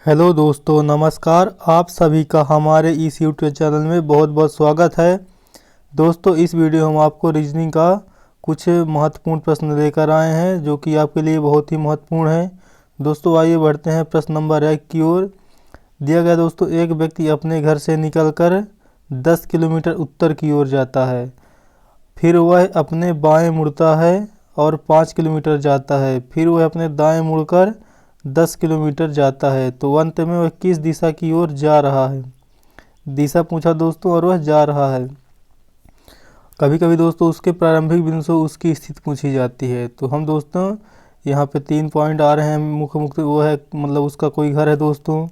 Hello दोस्तों, नमस्कार। आप सभी का हमारे इस यूट्यूब चैनल में बहुत बहुत स्वागत है। दोस्तों, इस वीडियो हम आपको रीजनिंग का कुछ महत्वपूर्ण प्रश्न लेकर आए हैं जो कि आपके लिए बहुत ही महत्वपूर्ण है। दोस्तों, आइए बढ़ते हैं प्रश्न नंबर 1 की ओर। दिया गया दोस्तों, एक व्यक्ति अपने घर से निकलकर 10 किलोमीटर उत्तर की ओर जाता है। फिर वह अपने बाएं मुड़ता है और 5 किलोमीटर जाता है। फिर वह अपने दाएं मुड़कर 10 किलोमीटर जाता है। तो अंत में वह किस दिशा की ओर जा रहा है? दिशा पूछा दोस्तों और वह जा रहा है। कभी कभी दोस्तों उसके प्रारंभिक बिंदु से उसकी स्थिति पूछी जाती है। तो हम दोस्तों यहाँ पे 3 पॉइंट आ रहे हैं। मुख्य मुख्य वो है मतलब उसका कोई घर है दोस्तों।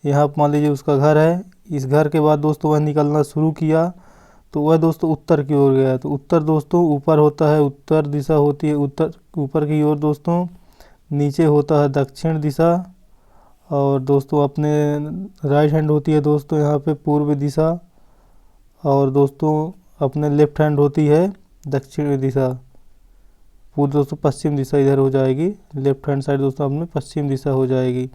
यहाँ मान लीजिए उसका घर है। इस घर के बाद दोस्तों वह निकलना शुरू किया तो वह दोस्तों उत्तर की ओर गया। तो उत्तर दोस्तों ऊपर होता है, उत्तर दिशा होती है उत्तर ऊपर की ओर दोस्तों। नीचे होता है दक्षिण दिशा। और दोस्तों अपने राइट हैंड होती है दोस्तों यहाँ पे पूर्व दिशा। और दोस्तों अपने लेफ्ट हैंड होती है दक्षिण दिशा। पूर्व दोस्तों पश्चिम दिशा इधर हो जाएगी। लेफ्ट हैंड साइड दोस्तों अपने पश्चिम दिशा हो जाएगी।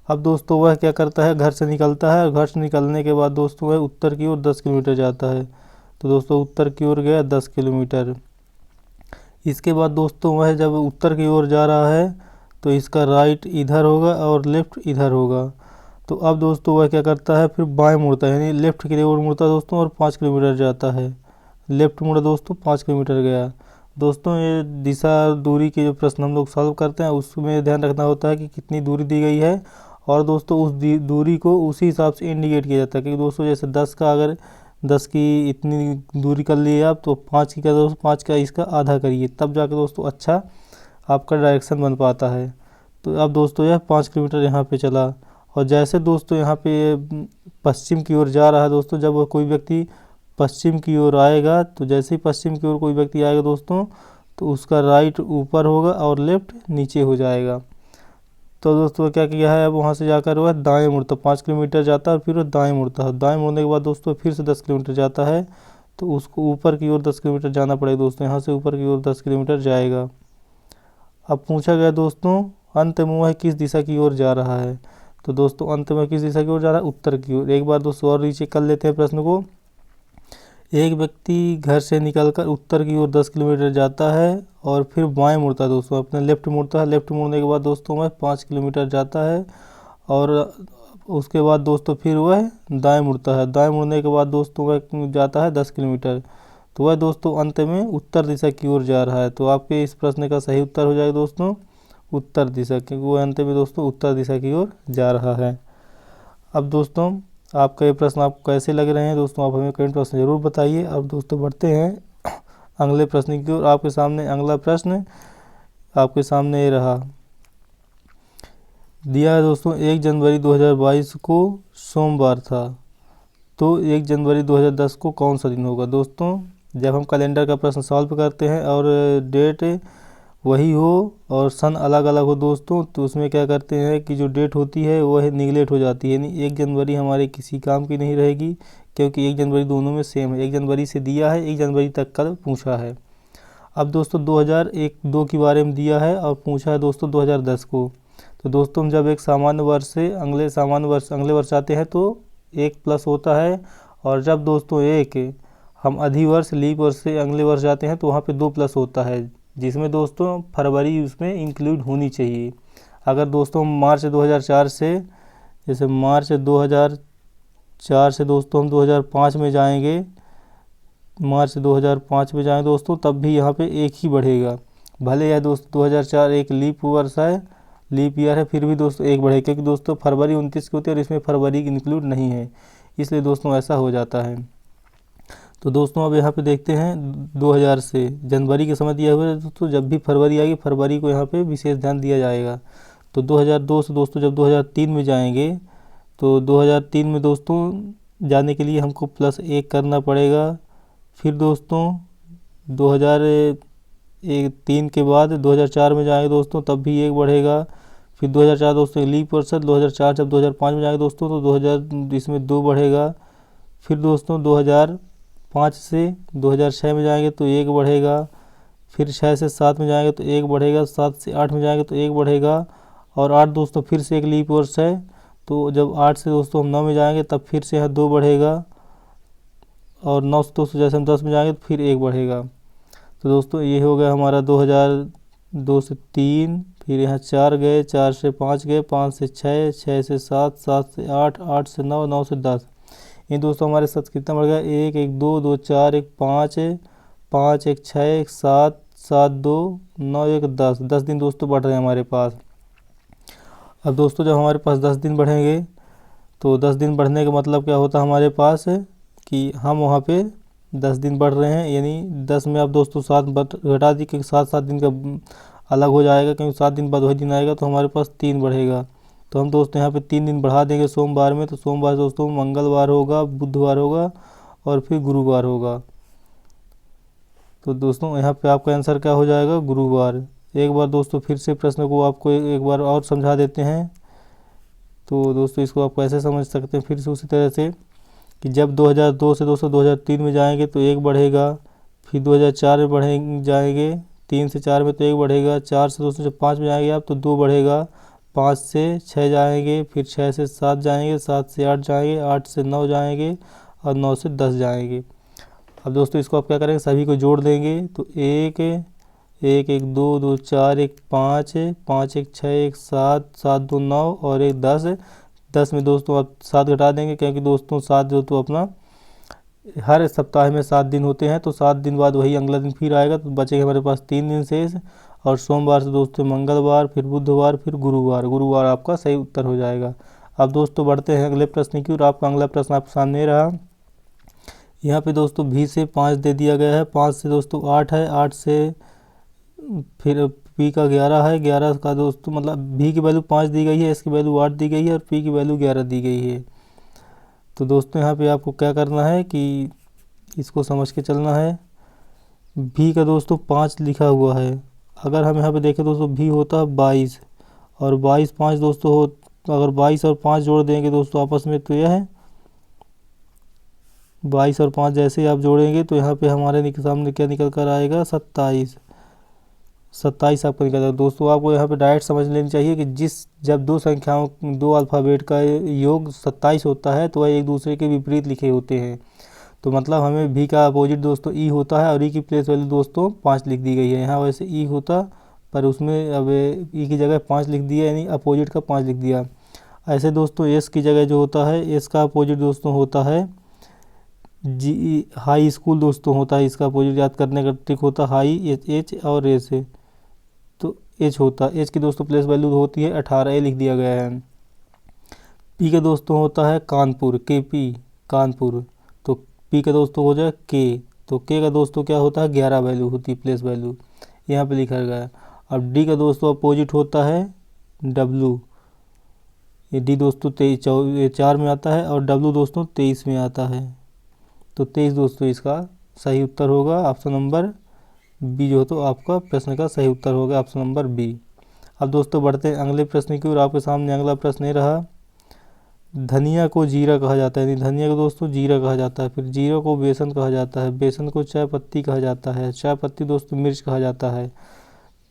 अब दोस्तों वह क्या करता है, घर से निकलता है और घर से निकलने के बाद दोस्तों वह उत्तर की ओर 10 किलोमीटर जाता है। तो दोस्तों उत्तर की ओर गया 10 किलोमीटर। इसके बाद दोस्तों वह जब उत्तर की ओर जा रहा है तो इसका राइट इधर होगा और लेफ्ट इधर होगा। तो अब दोस्तों वह क्या करता है, फिर बाएं मुड़ता है यानी लेफ्ट की ओर मुड़ता है दोस्तों और 5 किलोमीटर जाता है। लेफ्ट मुड़ा दोस्तों 5 किलोमीटर गया। दोस्तों ये दिशा दूरी के जो प्रश्न हम लोग सॉल्व करते हैं उसमें ध्यान रखना होता है कि कितनी दूरी दी गई है। और दोस्तों उस दूरी को उसी हिसाब से इंडिकेट किया जाता है। क्योंकि दोस्तों जैसे 10 का अगर 10 की इतनी दूरी कर लिए आप तो 5 की क्या दोस्तों 5 का इसका आधा करिए, तब जाकर दोस्तों अच्छा आपका डायरेक्शन बन पाता है। तो अब दोस्तों यह 5 किलोमीटर यहाँ पे चला। और जैसे दोस्तों यहाँ पे पश्चिम की ओर जा रहा है दोस्तों, जब वह कोई व्यक्ति पश्चिम की ओर आएगा तो जैसे ही पश्चिम की ओर कोई व्यक्ति आएगा दोस्तों तो उसका राइट ऊपर होगा और लेफ्ट नीचे हो जाएगा। तो दोस्तों क्या किया है, अब वहाँ से जाकर वह दाएं मुड़ता 5 किलोमीटर जाता है और फिर वह दाएं मुड़ता है। दाएं मुड़ने के बाद दोस्तों फिर से 10 किलोमीटर जाता है। तो उसको ऊपर की ओर 10 किलोमीटर जाना पड़ेगा दोस्तों। यहाँ से ऊपर की ओर 10 किलोमीटर जाएगा। अब पूछा गया दोस्तों अंत में वह किस दिशा की ओर जा रहा है। तो दोस्तों अंत में किस दिशा की ओर जा रहा है, उत्तर की ओर। एक बार दोस्तों और नीचे कर लेते हैं प्रश्न को। एक व्यक्ति घर से निकलकर उत्तर की ओर 10 किलोमीटर जाता है और फिर बाएं मुड़ता है दोस्तों, अपने लेफ्ट मुड़ता है। लेफ्ट मुड़ने के बाद दोस्तों वह 5 किलोमीटर जाता है। और उसके बाद दोस्तों फिर वह दाएं मुड़ता है। दाएं मुड़ने के बाद दोस्तों वह जाता है 10 किलोमीटर। तो वह दोस्तों अंत में उत्तर दिशा की ओर जा रहा है। तो आपके इस प्रश्न का सही उत्तर हो जाएगा दोस्तों उत्तर दिशा, क्योंकि वह अंत में दोस्तों उत्तर दिशा की ओर जा रहा है। अब दोस्तों आपका ये प्रश्न आपको कैसे लग रहे हैं दोस्तों, आप हमें कमेंट बॉक्स में ज़रूर बताइए। अब दोस्तों बढ़ते हैं अगले प्रश्न की ओर। आपके सामने अगला प्रश्न आपके सामने ये रहा। दिया है दोस्तों 1 जनवरी 2022 को सोमवार था। तो 1 जनवरी 2010 को कौन सा दिन होगा। दोस्तों जब हम कैलेंडर का प्रश्न सॉल्व करते हैं और डेट वही हो और सन अलग अलग हो दोस्तों, तो उसमें क्या करते हैं कि जो डेट होती है वह निगलेक्ट हो जाती है। यानी 1 जनवरी हमारे किसी काम की नहीं रहेगी, क्योंकि 1 जनवरी दोनों में सेम है। 1 जनवरी से दिया है, 1 जनवरी तक का पूछा है। अब दोस्तों 2001-2 के बारे में दिया है और पूछा है दोस्तों 2010 को। तो दोस्तों हम जब एक सामान्य वर्ष से अगले वर्ष आते हैं तो 1 प्लस होता है। और जब दोस्तों हम अधिवर्ष लीप वर्ष से अगले वर्ष जाते हैं तो वहाँ पे 2 प्लस होता है, जिसमें दोस्तों फरवरी उसमें इंक्लूड होनी चाहिए। अगर दोस्तों मार्च 2004 से जैसे मार्च 2004 से दोस्तों हम 2005 में जाएंगे, मार्च 2005 में जाएंगे दोस्तों, तब भी यहाँ पे 1 ही बढ़ेगा। भले यह दोस्तों 2004 एक लीप वर्ष है, लीप ईयर है, फिर भी दोस्तों 1 बढ़ेगा, क्योंकि दोस्तों फरवरी 29 की होती है और इसमें फरवरी इंक्लूड नहीं है, इसलिए दोस्तों ऐसा हो जाता है। तो दोस्तों अब यहाँ पे देखते हैं 2000 से जनवरी के समय दिया हुआ है दोस्तों, जब भी फरवरी आएगी फरवरी को यहाँ पे विशेष ध्यान दिया जाएगा। तो 2002 से दोस्तों जब 2003 में जाएंगे तो 2003 में दोस्तों जाने के लिए हमको +1 करना पड़ेगा। फिर दोस्तों 2003 के बाद 2004 में जाएंगे दोस्तों, तब भी 1 बढ़ेगा। फिर 2004 दोस्तों लीप वर्ष 2004 जब 2005 में जाएंगे दोस्तों तो 2000 इसमें 2 बढ़ेगा। फिर दोस्तों 2005 से 2006 में जाएंगे तो 1 बढ़ेगा। फिर 6 से 7 में जाएंगे तो 1 बढ़ेगा। 7 से 8 में जाएंगे तो 1 बढ़ेगा। और 8 दोस्तों फिर से एक लीप वर्ष है तो जब 8 से दोस्तों हम 9 में जाएंगे तब फिर से यहाँ 2 बढ़ेगा, और 9 से दोस्तों जैसे हम 10 में जाएंगे तो फिर 1 बढ़ेगा। तो दोस्तों ये हो गया हमारा 2002 से 3, फिर यहाँ 4 गए, 4 से 5 गए, 5 से 6, 6 से 7, 7 से 8, 8 से 9, 9 से 10। ये दोस्तों हमारे साथ कितना बढ़ गया, 1 1 2 2 4 1 5 5 1 6 1 7 7 2 9 1 10, 10 दिन दोस्तों बढ़ रहे हैं हमारे पास। अब दोस्तों जब हमारे पास 10 दिन बढ़ेंगे तो 10 दिन बढ़ने का मतलब क्या होता है हमारे पास कि हम वहाँ पे 10 दिन बढ़ रहे हैं, यानी 10 में अब दोस्तों 7 घटा दी, क्योंकि 7 दिन का अलग हो जाएगा, क्योंकि 7 दिन बाद वही दिन आएगा, तो हमारे पास 3 बढ़ेगा। तो हम दोस्तों यहाँ पे 3 दिन बढ़ा देंगे सोमवार में, तो सोमवार दोस्तों मंगलवार होगा, बुधवार होगा और फिर गुरुवार होगा। तो दोस्तों यहाँ पे आपका आंसर क्या हो जाएगा, गुरुवार। एक बार दोस्तों फिर से प्रश्न को आपको एक बार और समझा देते हैं। तो दोस्तों इसको आप कैसे समझ सकते हैं फिर से उसी तरह से, कि जब 2002 से दोस्तों 2003 में जाएंगे तो 1 बढ़ेगा, फिर 2004 में जाएंगे, 3 से 4 में तो 1 बढ़ेगा, 4 से दोस्तों जब 5 में जाएंगे आप तो 2 बढ़ेगा, 5 से 6 जाएंगे, फिर 6 से 7 जाएंगे, 7 से 8 जाएंगे, 8 से 9 जाएंगे और 9 से 10 जाएंगे। अब दोस्तों इसको आप क्या करेंगे, सभी को जोड़ देंगे, तो 1 1 1 2 2 4 1 5 5 1 6 1 7 7 2 9 और 1 10। 10 में दोस्तों आप 7 घटा देंगे, क्योंकि दोस्तों 7 जो तो अपना हर सप्ताह में 7 दिन होते हैं, तो 7 दिन बाद वही अगला दिन फिर आएगा, तो बचेगा हमारे पास 3 दिन शेष। और सोमवार से दोस्तों मंगलवार, फिर बुधवार, फिर गुरुवार, गुरुवार आपका सही उत्तर हो जाएगा। अब दोस्तों बढ़ते हैं अगले प्रश्न की, और आपका अगला प्रश्न आपके सामने रहा। यहाँ पे दोस्तों भी से 5 दे दिया गया है, 5 से दोस्तों 8 है, 8 से फिर पी का 11 है, 11 का दोस्तों मतलब भी की वैल्यू 5 दी गई है, एस की वैल्यू 8 दी गई है और पी की वैल्यू 11 दी गई है। तो दोस्तों यहाँ पे आपको क्या करना है कि इसको समझ के चलना है। भी का दोस्तों 5 लिखा हुआ है, अगर हम यहाँ पे देखें दोस्तों भी होता है 22, और 22 5 दोस्तों हो, अगर 22 और 5 जोड़ देंगे दोस्तों आपस में तो यह है 22 और 5 जैसे ही आप जोड़ेंगे तो यहाँ पे हमारे सामने क्या निकल कर आएगा, 27। 27 आपको निकल जाएगा। दोस्तों आपको यहाँ पे डायरेक्ट समझ लेनी चाहिए कि जब दो संख्याओं, दो अल्फ़ाबेट का योग 27 होता है तो वह एक दूसरे के विपरीत लिखे होते हैं। तो मतलब हमें भी का अपोजिट दोस्तों ई होता है, और ई की प्लेस वैल्यू दोस्तों 5 लिख दी गई है। यहाँ वैसे ई होता, पर उसमें अब ई की जगह 5 लिख दिया, यानी अपोजिट का 5 लिख दिया। ऐसे दोस्तों एस की जगह जो होता है, एस का अपोजिट दोस्तों होता है जी, हाई स्कूल दोस्तों होता है, इसका अपोजिट याद करने का ट्रिक होता है हाई, एच और एस है, तो एच होता है। एच की दोस्तों प्लेस वैल्यू होती है 18, ए लिख दिया गया है। पी का दोस्तों होता है कानपुर, के पी कानपुर, तो पी का दोस्तों हो जाए के, तो के का दोस्तों क्या होता है 11 वैल्यू होती है, प्लेस वैल्यू यहाँ पे लिखा गया है। अब डी का दोस्तों अपोजिट होता है डब्लू, ये डी दोस्तों 4 में आता है और डब्लू दोस्तों 23 में आता है, तो 23 दोस्तों इसका सही उत्तर होगा, ऑप्शन नंबर बी जो तो आपका प्रश्न का सही उत्तर होगा, ऑप्शन नंबर बी। अब दोस्तों बढ़ते हैं अगले प्रश्न की, और आपके सामने अगला प्रश्न ये रहा। धनिया को जीरा कहा जाता है, यानी धनिया को दोस्तों जीरा कहा जाता है, फिर जीरा को बेसन कहा जाता है, बेसन को चाय पत्ती कहा जाता है, चाय पत्ती दोस्तों मिर्च कहा जाता है।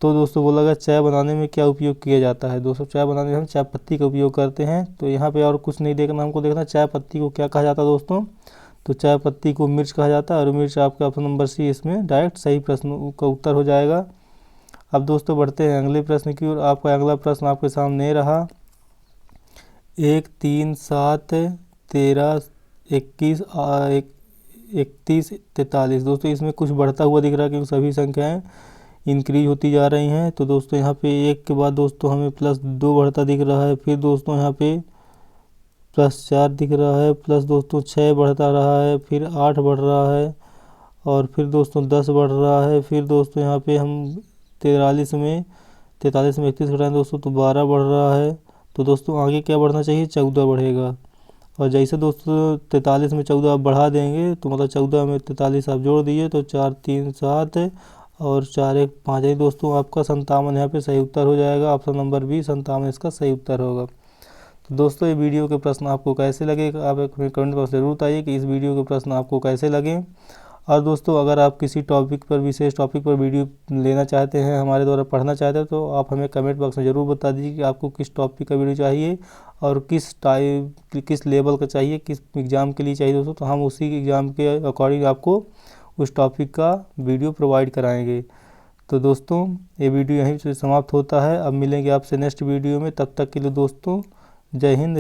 तो दोस्तों बोला गया चाय बनाने में क्या उपयोग किया जाता है। दोस्तों चाय बनाने में हम चाय पत्ती का उपयोग करते हैं, तो यहाँ पे और कुछ नहीं देखना, हमको देखना चाय पत्ती को क्या कहा जाता है दोस्तों, तो चाय पत्ती को मिर्च कहा जाता है, और मिर्च आपका ऑप्शन नंबर सी इसमें डायरेक्ट सही प्रश्न का उत्तर हो जाएगा। अब दोस्तों बढ़ते हैं अगले प्रश्न की, और आपका अगला प्रश्न आपके सामने रहा। 1 3 7 13 21 31 43। दोस्तों इसमें कुछ बढ़ता हुआ दिख रहा है, क्योंकि सभी संख्याएं इंक्रीज होती जा रही हैं। तो दोस्तों यहाँ पे 1 के बाद दोस्तों हमें +2 बढ़ता दिख रहा है, फिर दोस्तों यहाँ पे +4 दिख रहा है, प्लस दोस्तों 6 बढ़ता रहा है, फिर 8 बढ़ रहा है, और फिर दोस्तों 10 बढ़ रहा है, फिर दोस्तों यहाँ पे हम 43 में 31 घटाएं दोस्तों तो 12 बढ़ रहा है। तो दोस्तों आगे क्या बढ़ना चाहिए, 14 बढ़ेगा, और जैसे दोस्तों 43 में 14 आप बढ़ा देंगे तो मतलब 14 में 43 आप जोड़ दीजिए, तो 4 3 7 और 4 1 5 है दोस्तों, आपका 57 यहाँ पे सही उत्तर हो जाएगा, ऑप्शन नंबर बी 57 इसका सही उत्तर होगा। तो दोस्तों ये वीडियो के प्रश्न आपको कैसे लगे, आप एक कमेंट बॉक्स जरूर बताइए कि इस वीडियो के प्रश्न आपको कैसे लगे। और दोस्तों अगर आप किसी टॉपिक पर, विशेष टॉपिक पर वीडियो लेना चाहते हैं, हमारे द्वारा पढ़ना चाहते हैं, तो आप हमें कमेंट बॉक्स में ज़रूर बता दीजिए कि आपको किस टॉपिक का वीडियो चाहिए और किस लेवल का चाहिए, किस एग्ज़ाम के लिए चाहिए दोस्तों। तो हम उसी एग्ज़ाम के अकॉर्डिंग आपको उस टॉपिक का वीडियो प्रोवाइड कराएंगे। तो दोस्तों ये वीडियो यहीं से समाप्त होता है। अब मिलेंगे आपसे नेक्स्ट वीडियो में, तब तक के लिए दोस्तों जय हिंद।